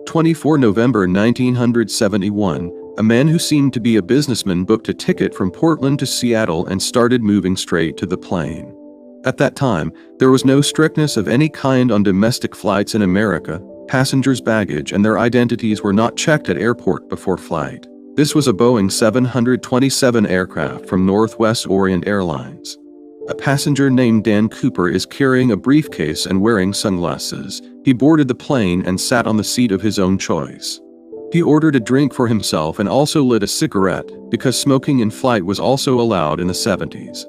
24 November 1971, a man who seemed to be a businessman booked a ticket from Portland to Seattle and started moving straight to the plane. At that time, there was no strictness of any kind on domestic flights in America. Passengers' baggage and their identities were not checked at airport before flight. This was a Boeing 727 aircraft from Northwest Orient Airlines. A passenger named Dan Cooper is carrying a briefcase and wearing sunglasses. He boarded the plane and sat on the seat of his own choice. He ordered a drink for himself and also lit a cigarette, because smoking in flight was also allowed in the 70s.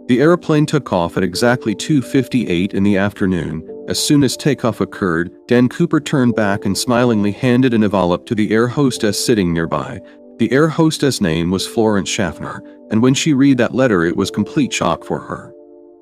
The airplane took off at exactly 2:58 in the afternoon. As soon as takeoff occurred, Dan Cooper turned back and smilingly handed an envelope to the air hostess sitting nearby. The air hostess' name was Florence Schaffner, and when she read that letter it was complete shock for her.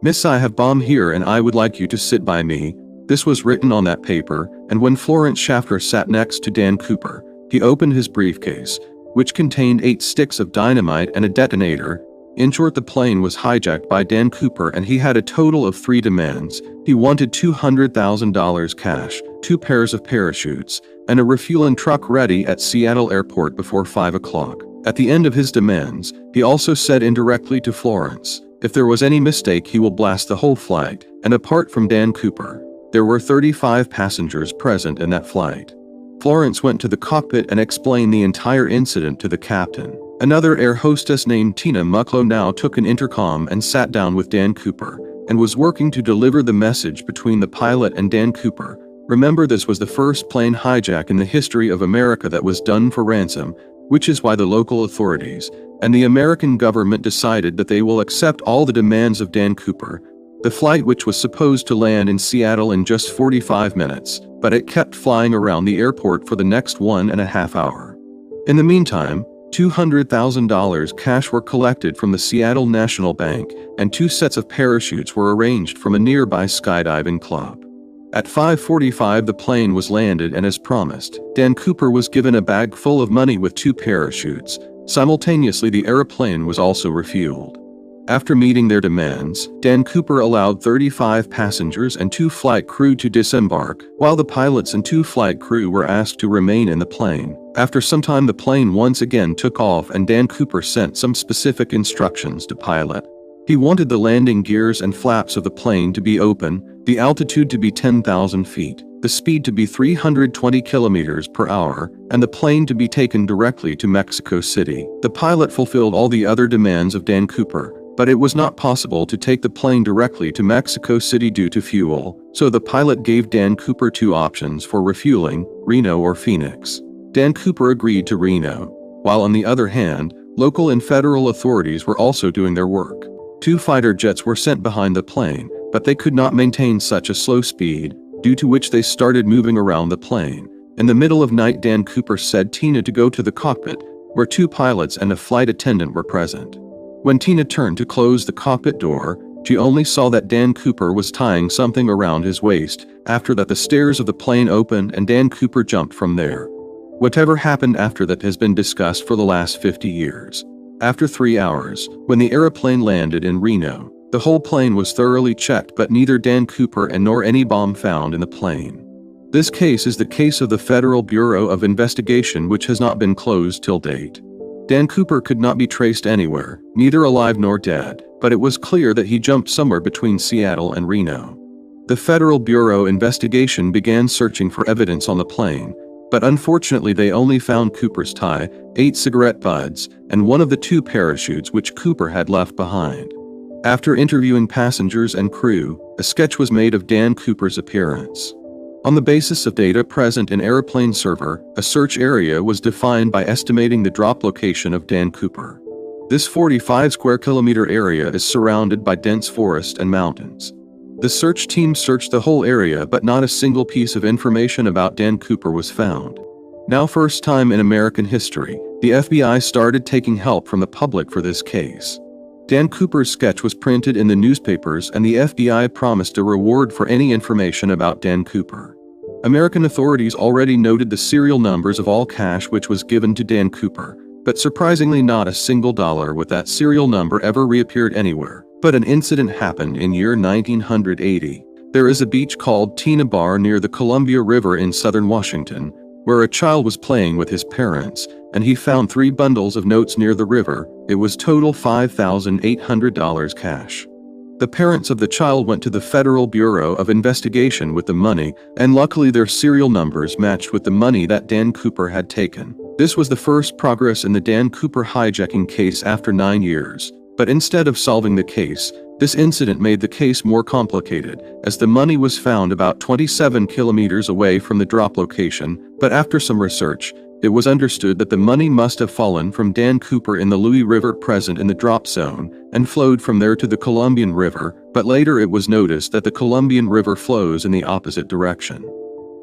"Miss, I have bomb here and I would like you to sit by me." This was written on that paper, and when Florence Schaffner sat next to Dan Cooper, he opened his briefcase, which contained 8 sticks of dynamite and a detonator. In short, the plane was hijacked by Dan Cooper and he had a total of 3 demands. He wanted $200,000 cash, 2 pairs of parachutes, and a refueling truck ready at Seattle Airport before 5 o'clock. At the end of his demands, he also said indirectly to Florence, if there was any mistake he will blast the whole flight. And apart from Dan Cooper, there were 35 passengers present in that flight. Florence went to the cockpit and explained the entire incident to the captain. Another air hostess named Tina Mucklow now took an intercom and sat down with Dan Cooper, and was working to deliver the message between the pilot and Dan Cooper. Remember, this was the first plane hijack in the history of America that was done for ransom, which is why the local authorities and the American government decided that they will accept all the demands of Dan Cooper. The flight, which was supposed to land in Seattle in just 45 minutes, but it kept flying around the airport for the next 1.5 hours. In the meantime, $200,000 cash were collected from the Seattle National Bank, and 2 sets of parachutes were arranged from a nearby skydiving club. At 5:45 the plane was landed, and as promised, Dan Cooper was given a bag full of money with 2 parachutes. Simultaneously, the airplane was also refueled. After meeting their demands, Dan Cooper allowed 35 passengers and 2 flight crew to disembark, while the pilots and 2 flight crew were asked to remain in the plane. After some time the plane once again took off, and Dan Cooper sent some specific instructions to pilot. He wanted the landing gears and flaps of the plane to be open, the altitude to be 10,000 feet, the speed to be 320 kilometers per hour, and the plane to be taken directly to Mexico City. The pilot fulfilled all the other demands of Dan Cooper, but it was not possible to take the plane directly to Mexico City due to fuel, so the pilot gave Dan Cooper 2 options for refueling, Reno or Phoenix. Dan Cooper agreed to Reno, while on the other hand, local and federal authorities were also doing their work. 2 fighter jets were sent behind the plane, but they could not maintain such a slow speed, due to which they started moving around the plane. In the middle of night, Dan Cooper said Tina to go to the cockpit, where 2 pilots and a flight attendant were present. When Tina turned to close the cockpit door, she only saw that Dan Cooper was tying something around his waist. After that, the stairs of the plane opened and Dan Cooper jumped from there. Whatever happened after that has been discussed for the last 50 years. After 3 hours, when the airplane landed in Reno, the whole plane was thoroughly checked, but neither Dan Cooper and nor any bomb found in the plane. This case is the case of the Federal Bureau of Investigation, which has not been closed till date. Dan Cooper could not be traced anywhere, neither alive nor dead, but it was clear that he jumped somewhere between Seattle and Reno. The Federal Bureau investigation began searching for evidence on the plane, but unfortunately they only found Cooper's tie, 8 cigarette butts, and one of the 2 parachutes which Cooper had left behind. After interviewing passengers and crew, a sketch was made of Dan Cooper's appearance. On the basis of data present in airplane server, a search area was defined by estimating the drop location of Dan Cooper. This 45 square kilometer area is surrounded by dense forest and mountains. The search team searched the whole area, but not a single piece of information about Dan Cooper was found. Now, first time in American history, the FBI started taking help from the public for this case. Dan Cooper's sketch was printed in the newspapers, and the FBI promised a reward for any information about Dan Cooper. American authorities already noted the serial numbers of all cash which was given to Dan Cooper, but surprisingly not a single dollar with that serial number ever reappeared anywhere. But an incident happened in year 1980. There is a beach called Tina Bar near the Columbia River in southern Washington, where a child was playing with his parents, and he found 3 bundles of notes near the river. It was total $5,800 cash. The parents of the child went to the Federal Bureau of Investigation with the money, and luckily their serial numbers matched with the money that Dan Cooper had taken. This was the first progress in the Dan Cooper hijacking case after 9 years. But instead of solving the case, this incident made the case more complicated, as the money was found about 27 kilometers away from the drop location. But after some research, it was understood that the money must have fallen from Dan Cooper in the Louis River present in the drop zone, and flowed from there to the Columbian River, but later it was noticed that the Columbian River flows in the opposite direction.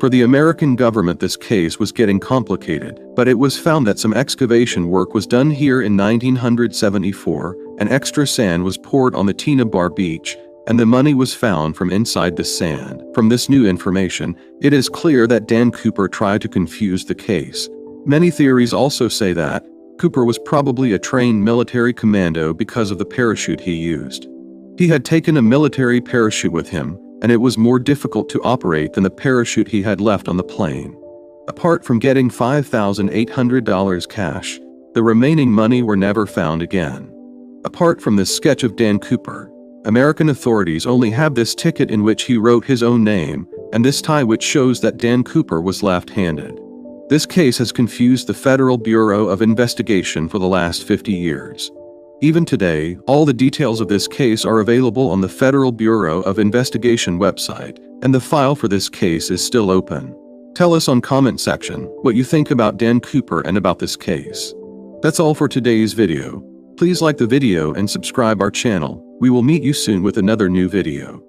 For the American government, this case was getting complicated, but it was found that some excavation work was done here in 1974, and extra sand was poured on the Tina Bar beach, and the money was found from inside the sand. From this new information, it is clear that Dan Cooper tried to confuse the case. Many theories also say that Cooper was probably a trained military commando because of the parachute he used. He had taken a military parachute with him, and it was more difficult to operate than the parachute he had left on the plane. Apart from getting $5,800 cash, the remaining money were never found again. Apart from this sketch of Dan Cooper, American authorities only have this ticket in which he wrote his own name, and this tie which shows that Dan Cooper was left-handed. This case has confused the Federal Bureau of Investigation for the last 50 years. Even today, all the details of this case are available on the Federal Bureau of Investigation website, and the file for this case is still open. Tell us on comment section what you think about Dan Cooper and about this case. That's all for today's video. Please like the video and subscribe our channel. We will meet you soon with another new video.